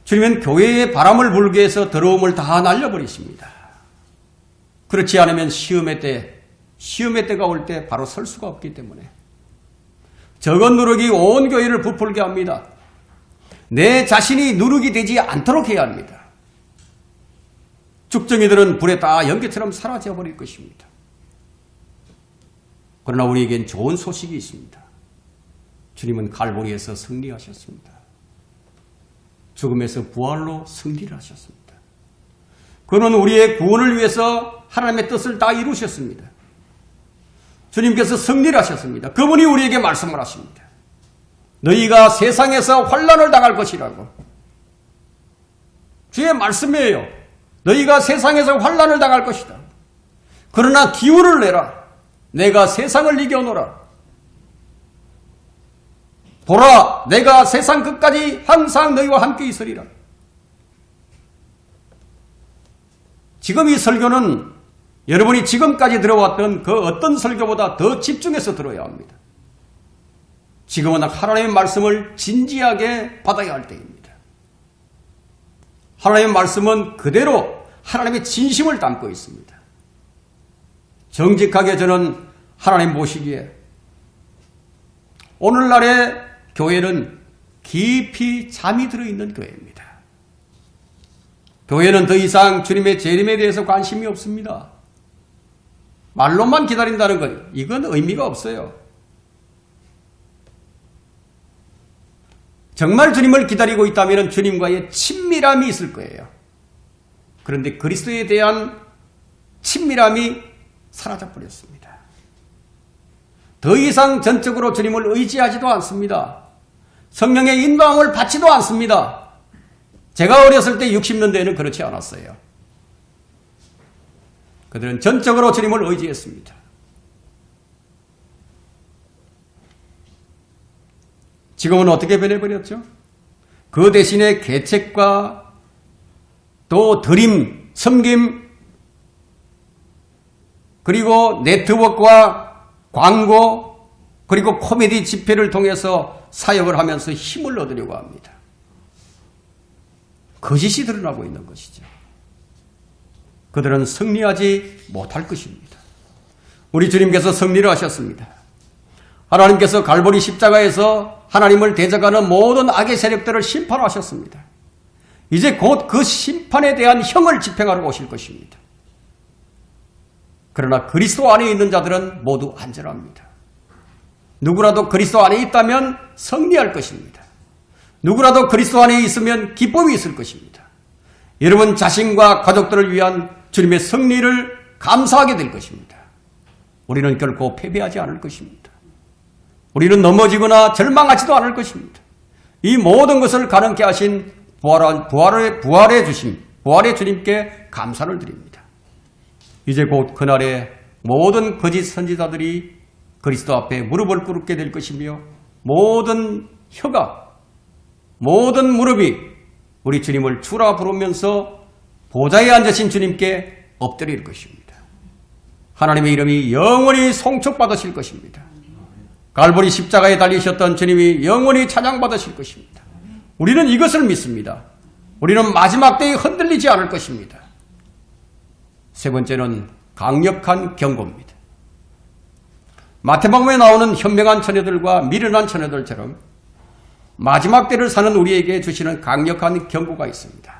주님은 교회에 바람을 불게 해서 더러움을 다 날려버리십니다. 그렇지 않으면 시험의 때가 올 때 바로 설 수가 없기 때문에 적은 누룩이 온 교회를 부풀게 합니다. 내 자신이 누룩이 되지 않도록 해야 합니다. 죽정이들은 불에 다 연기처럼 사라져버릴 것입니다. 그러나 우리에겐 좋은 소식이 있습니다. 주님은 갈보리에서 승리하셨습니다. 죽음에서 부활로 승리를 하셨습니다. 그는 우리의 구원을 위해서 하나님의 뜻을 다 이루셨습니다. 주님께서 승리를 하셨습니다. 그분이 우리에게 말씀을 하십니다. 너희가 세상에서 환난을 당할 것이라고. 주의 말씀이에요. 너희가 세상에서 환난을 당할 것이다. 그러나 기운을 내라. 내가 세상을 이겨노라. 보라, 내가 세상 끝까지 항상 너희와 함께 있으리라. 지금 이 설교는 여러분이 지금까지 들어왔던 그 어떤 설교보다 더 집중해서 들어야 합니다. 지금은 하나님의 말씀을 진지하게 받아야 할 때입니다. 하나님의 말씀은 그대로 하나님의 진심을 담고 있습니다. 정직하게 저는 하나님 보시기에 오늘날의 교회는 깊이 잠이 들어있는 교회입니다. 교회는 더 이상 주님의 재림에 대해서 관심이 없습니다. 말로만 기다린다는 것, 이건 의미가 없어요. 정말 주님을 기다리고 있다면 주님과의 친밀함이 있을 거예요. 그런데 그리스도에 대한 친밀함이 사라져버렸습니다. 더 이상 전적으로 주님을 의지하지도 않습니다. 성령의 인도함을 받지도 않습니다. 제가 어렸을 때 60년대에는 그렇지 않았어요. 그들은 전적으로 주님을 의지했습니다. 지금은 어떻게 변해버렸죠? 그 대신에 계책과 또 드림, 섬김, 그리고 네트워크와 광고, 그리고 코미디 집회를 통해서 사역을 하면서 힘을 얻으려고 합니다. 거짓이 드러나고 있는 것이죠. 그들은 승리하지 못할 것입니다. 우리 주님께서 승리를 하셨습니다. 하나님께서 갈보리 십자가에서 하나님을 대적하는 모든 악의 세력들을 심판하셨습니다. 이제 곧 그 심판에 대한 형을 집행하러 오실 것입니다. 그러나 그리스도 안에 있는 자들은 모두 안전합니다. 누구라도 그리스도 안에 있다면 승리할 것입니다. 누구라도 그리스도 안에 있으면 기쁨이 있을 것입니다. 여러분 자신과 가족들을 위한 주님의 승리를 감사하게 될 것입니다. 우리는 결코 패배하지 않을 것입니다. 우리는 넘어지거나 절망하지도 않을 것입니다. 이 모든 것을 가능케 하신 부활의 주님께 감사를 드립니다. 이제 곧 그날에 모든 거짓 선지자들이 그리스도 앞에 무릎을 꿇게 될 것이며 모든 혀가, 모든 무릎이 우리 주님을 주라 부르면서 보좌에 앉으신 주님께 엎드릴 것입니다. 하나님의 이름이 영원히 송축받으실 것입니다. 갈보리 십자가에 달리셨던 주님이 영원히 찬양받으실 것입니다. 우리는 이것을 믿습니다. 우리는 마지막 때에 흔들리지 않을 것입니다. 세 번째는 강력한 경고입니다. 마태복음에 나오는 현명한 처녀들과 미련한 처녀들처럼 마지막 때를 사는 우리에게 주시는 강력한 경고가 있습니다.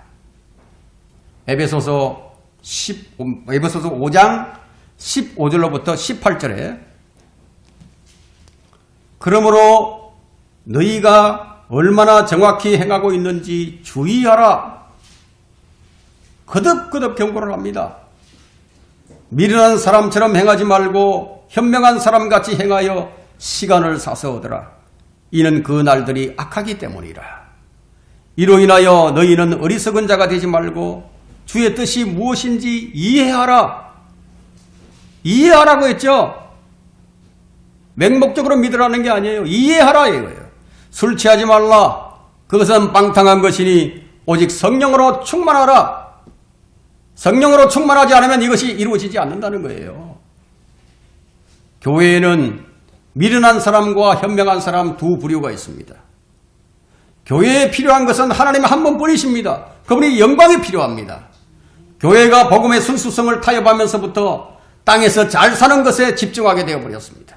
에베소서 5장 15절로부터 18절에 그러므로 너희가 얼마나 정확히 행하고 있는지 주의하라. 거듭거듭 경고를 합니다. 미련한 사람처럼 행하지 말고 현명한 사람같이 행하여 시간을 사서 얻으라. 이는 그 날들이 악하기 때문이라. 이로 인하여 너희는 어리석은 자가 되지 말고 주의 뜻이 무엇인지 이해하라. 이해하라고 했죠. 맹목적으로 믿으라는 게 아니에요. 이해하라 이거예요. 술 취하지 말라. 그것은 방탕한 것이니 오직 성령으로 충만하라. 성령으로 충만하지 않으면 이것이 이루어지지 않는다는 거예요. 교회에는 미련한 사람과 현명한 사람 두 부류가 있습니다. 교회에 필요한 것은 하나님 한 분뿐이십니다. 그분이 영광이 필요합니다. 교회가 복음의 순수성을 타협하면서부터 땅에서 잘 사는 것에 집중하게 되어버렸습니다.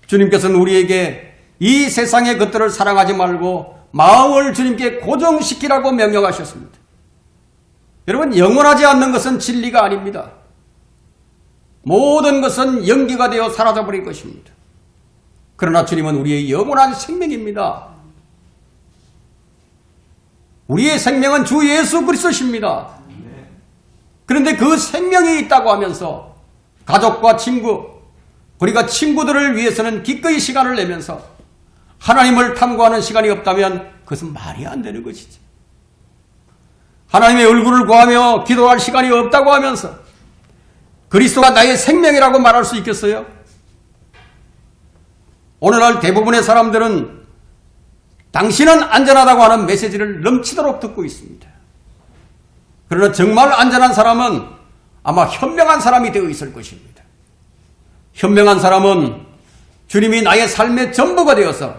주님께서는 우리에게 이 세상의 것들을 사랑하지 말고 마음을 주님께 고정시키라고 명령하셨습니다. 여러분, 영원하지 않는 것은 진리가 아닙니다. 모든 것은 연기가 되어 사라져버릴 것입니다. 그러나 주님은 우리의 영원한 생명입니다. 우리의 생명은 주 예수 그리스도십니다. 그런데 그 생명이 있다고 하면서 가족과 친구, 우리가 친구들을 위해서는 기꺼이 시간을 내면서 하나님을 탐구하는 시간이 없다면 그것은 말이 안 되는 것이죠. 하나님의 얼굴을 구하며 기도할 시간이 없다고 하면서 그리스도가 나의 생명이라고 말할 수 있겠어요? 오늘날 대부분의 사람들은 당신은 안전하다고 하는 메시지를 넘치도록 듣고 있습니다. 그러나 정말 안전한 사람은 아마 현명한 사람이 되어 있을 것입니다. 현명한 사람은 주님이 나의 삶의 전부가 되어서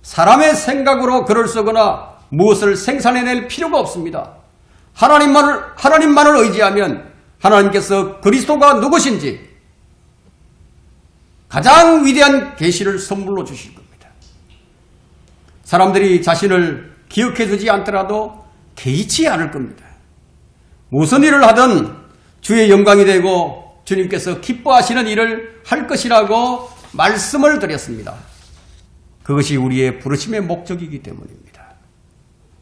사람의 생각으로 글을 쓰거나 무엇을 생산해낼 필요가 없습니다. 하나님만을 의지하면 하나님께서 그리스도가 누구신지 가장 위대한 계시를 선물로 주실 겁니다. 사람들이 자신을 기억해 주지 않더라도 개의치 않을 겁니다. 무슨 일을 하든 주의 영광이 되고 주님께서 기뻐하시는 일을 할 것이라고 말씀을 드렸습니다. 그것이 우리의 부르심의 목적이기 때문입니다.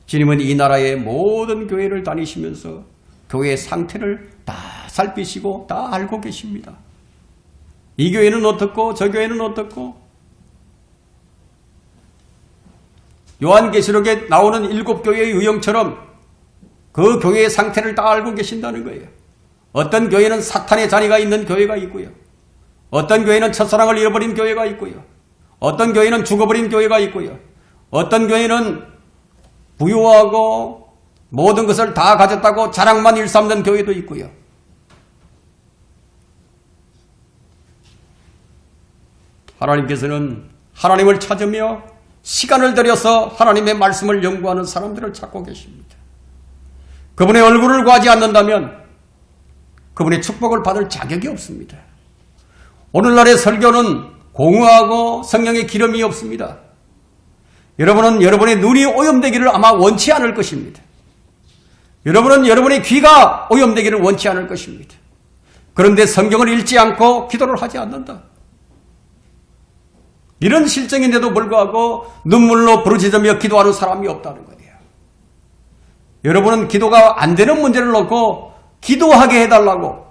주님은 이 나라의 모든 교회를 다니시면서 교회의 상태를 다 살피시고 다 알고 계십니다. 이 교회는 어떻고 저 교회는 어떻고 요한계시록에 나오는 7교회의 유형처럼 그 교회의 상태를 다 알고 계신다는 거예요. 어떤 교회는 사탄의 자리가 있는 교회가 있고요. 어떤 교회는 첫사랑을 잃어버린 교회가 있고요. 어떤 교회는 죽어버린 교회가 있고요. 어떤 교회는 부유하고 모든 것을 다 가졌다고 자랑만 일삼는 교회도 있고요. 하나님께서는 하나님을 찾으며 시간을 들여서 하나님의 말씀을 연구하는 사람들을 찾고 계십니다. 그분의 얼굴을 구하지 않는다면 그분의 축복을 받을 자격이 없습니다. 오늘날의 설교는 공허하고 성령의 기름이 없습니다. 여러분은 여러분의 눈이 오염되기를 아마 원치 않을 것입니다. 여러분은 여러분의 귀가 오염되기를 원치 않을 것입니다. 그런데 성경을 읽지 않고 기도를 하지 않는다. 이런 실정인데도 불구하고 눈물로 부르짖으며 기도하는 사람이 없다는 거예요. 여러분은 기도가 안 되는 문제를 놓고 기도하게 해달라고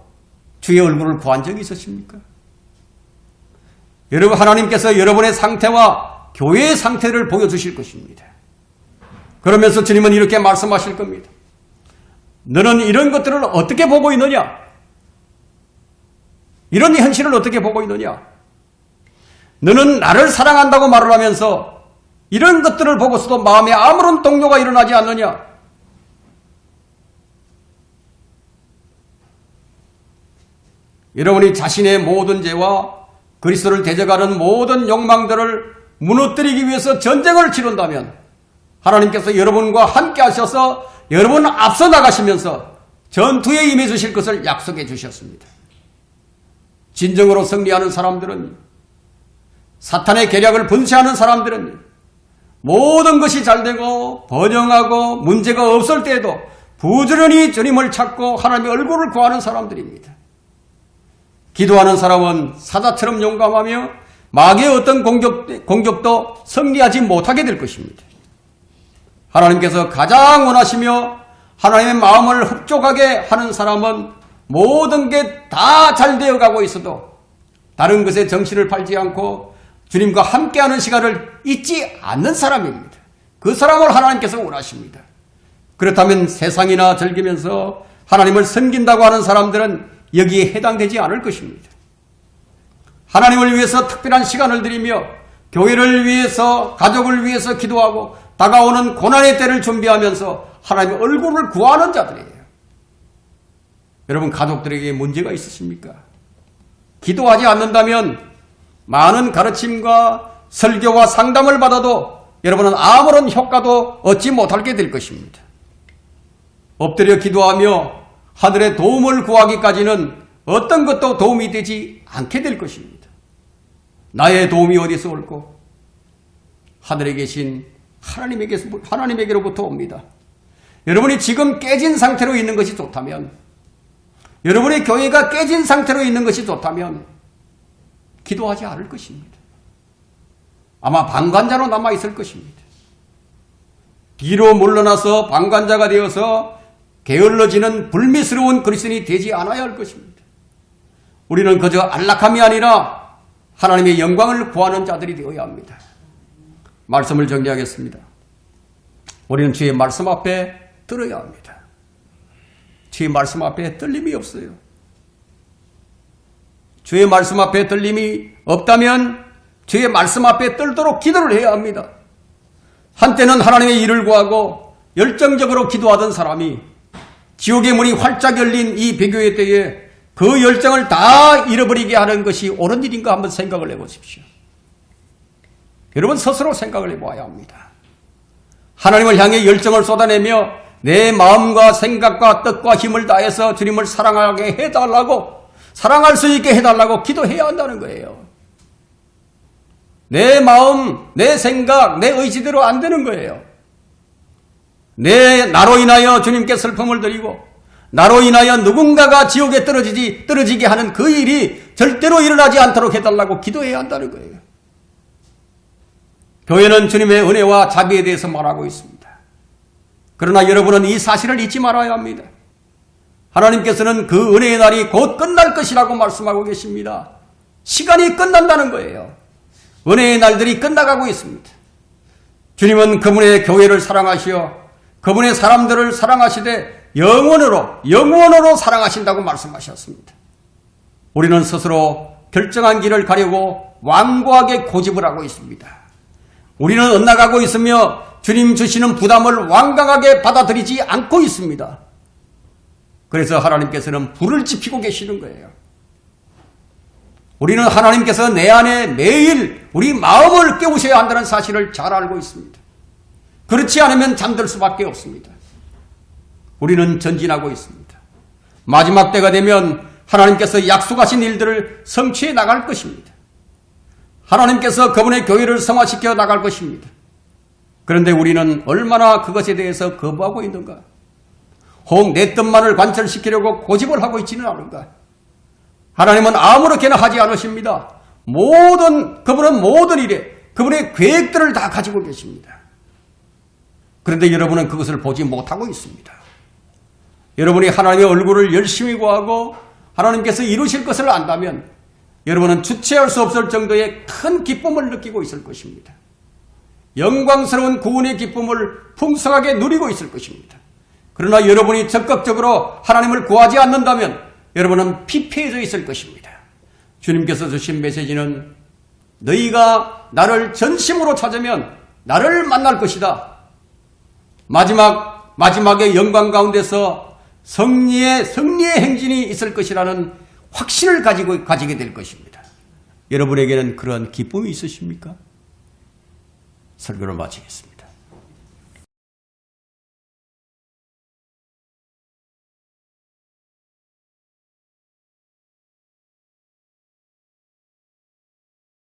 주의 얼굴을 구한 적이 있으십니까? 여러분, 하나님께서 여러분의 상태와 교회의 상태를 보여주실 것입니다. 그러면서 주님은 이렇게 말씀하실 겁니다. 너는 이런 것들을 어떻게 보고 있느냐? 이런 현실을 어떻게 보고 있느냐? 너는 나를 사랑한다고 말을 하면서 이런 것들을 보고서도 마음에 아무런 동요가 일어나지 않느냐? 여러분이 자신의 모든 죄와 그리스도를 대적하는 모든 욕망들을 무너뜨리기 위해서 전쟁을 치른다면 하나님께서 여러분과 함께 하셔서 여러분 앞서 나가시면서 전투에 임해 주실 것을 약속해 주셨습니다. 진정으로 승리하는 사람들은, 사탄의 계략을 분쇄하는 사람들은 모든 것이 잘되고 번영하고 문제가 없을 때에도 부지런히 주님을 찾고 하나님의 얼굴을 구하는 사람들입니다. 기도하는 사람은 사자처럼 용감하며 마귀의 어떤 공격도 승리하지 못하게 될 것입니다. 하나님께서 가장 원하시며 하나님의 마음을 흡족하게 하는 사람은 모든 게 다 잘 되어가고 있어도 다른 것에 정신을 팔지 않고 주님과 함께하는 시간을 잊지 않는 사람입니다. 그 사람을 하나님께서 원하십니다. 그렇다면 세상이나 즐기면서 하나님을 섬긴다고 하는 사람들은 여기에 해당되지 않을 것입니다. 하나님을 위해서 특별한 시간을 드리며 교회를 위해서, 가족을 위해서 기도하고 다가오는 고난의 때를 준비하면서 하나님의 얼굴을 구하는 자들이에요. 여러분, 가족들에게 문제가 있으십니까? 기도하지 않는다면 많은 가르침과 설교와 상담을 받아도 여러분은 아무런 효과도 얻지 못하게 될 것입니다. 엎드려 기도하며 하늘의 도움을 구하기까지는 어떤 것도 도움이 되지 않게 될 것입니다. 나의 도움이 어디서 올고? 하늘에 계신 하나님에게로부터 옵니다. 여러분이 지금 깨진 상태로 있는 것이 좋다면, 여러분의 교회가 깨진 상태로 있는 것이 좋다면 기도하지 않을 것입니다. 아마 방관자로 남아있을 것입니다. 뒤로 물러나서 방관자가 되어서 게을러지는 불미스러운 그리스도인이 되지 않아야 할 것입니다. 우리는 그저 안락함이 아니라 하나님의 영광을 구하는 자들이 되어야 합니다. 말씀을 정리하겠습니다. 우리는 주의 말씀 앞에 들어야 합니다. 주의 말씀 앞에 떨림이 없어요. 주의 말씀 앞에 떨림이 없다면 주의 말씀 앞에 떨도록 기도를 해야 합니다. 한때는 하나님의 일을 구하고 열정적으로 기도하던 사람이 지옥의 문이 활짝 열린 이 배교회 때에 그 열정을 다 잃어버리게 하는 것이 옳은 일인가 한번 생각을 해보십시오. 여러분 스스로 생각을 해봐야 합니다. 하나님을 향해 열정을 쏟아내며 내 마음과 생각과 뜻과 힘을 다해서 주님을 사랑하게 해달라고, 사랑할 수 있게 해달라고 기도해야 한다는 거예요. 내 마음, 내 생각, 내 의지대로 안 되는 거예요. 나로 인하여 주님께 슬픔을 드리고 나로 인하여 누군가가 지옥에 떨어지게 하는 그 일이 절대로 일어나지 않도록 해달라고 기도해야 한다는 거예요. 교회는 주님의 은혜와 자비에 대해서 말하고 있습니다. 그러나 여러분은 이 사실을 잊지 말아야 합니다. 하나님께서는 그 은혜의 날이 곧 끝날 것이라고 말씀하고 계십니다. 시간이 끝난다는 거예요. 은혜의 날들이 끝나가고 있습니다. 주님은 그분의 교회를 사랑하시어 그분의 사람들을 사랑하시되 영원으로 사랑하신다고 말씀하셨습니다. 우리는 스스로 결정한 길을 가려고 완고하게 고집을 하고 있습니다. 우리는 엇나가고 있으며 주님 주시는 부담을 완강하게 받아들이지 않고 있습니다. 그래서 하나님께서는 불을 지피고 계시는 거예요. 우리는 하나님께서 내 안에 매일 우리 마음을 깨우셔야 한다는 사실을 잘 알고 있습니다. 그렇지 않으면 잠들 수밖에 없습니다. 우리는 전진하고 있습니다. 마지막 때가 되면 하나님께서 약속하신 일들을 성취해 나갈 것입니다. 하나님께서 그분의 교회를 성화시켜 나갈 것입니다. 그런데 우리는 얼마나 그것에 대해서 거부하고 있는가? 혹 내 뜻만을 관철시키려고 고집을 하고 있지는 않은가? 하나님은 아무렇게나 하지 않으십니다. 그분은 모든 일에 그분의 계획들을 다 가지고 계십니다. 그런데 여러분은 그것을 보지 못하고 있습니다. 여러분이 하나님의 얼굴을 열심히 구하고 하나님께서 이루실 것을 안다면 여러분은 주체할 수 없을 정도의 큰 기쁨을 느끼고 있을 것입니다. 영광스러운 구원의 기쁨을 풍성하게 누리고 있을 것입니다. 그러나 여러분이 적극적으로 하나님을 구하지 않는다면 여러분은 피폐해져 있을 것입니다. 주님께서 주신 메시지는 너희가 나를 전심으로 찾으면 나를 만날 것이다. 마지막의 영광 가운데서 승리의 행진이 있을 것이라는 확신을 가지게 될 것입니다. 여러분에게는 그런 기쁨이 있으십니까? 설교를 마치겠습니다.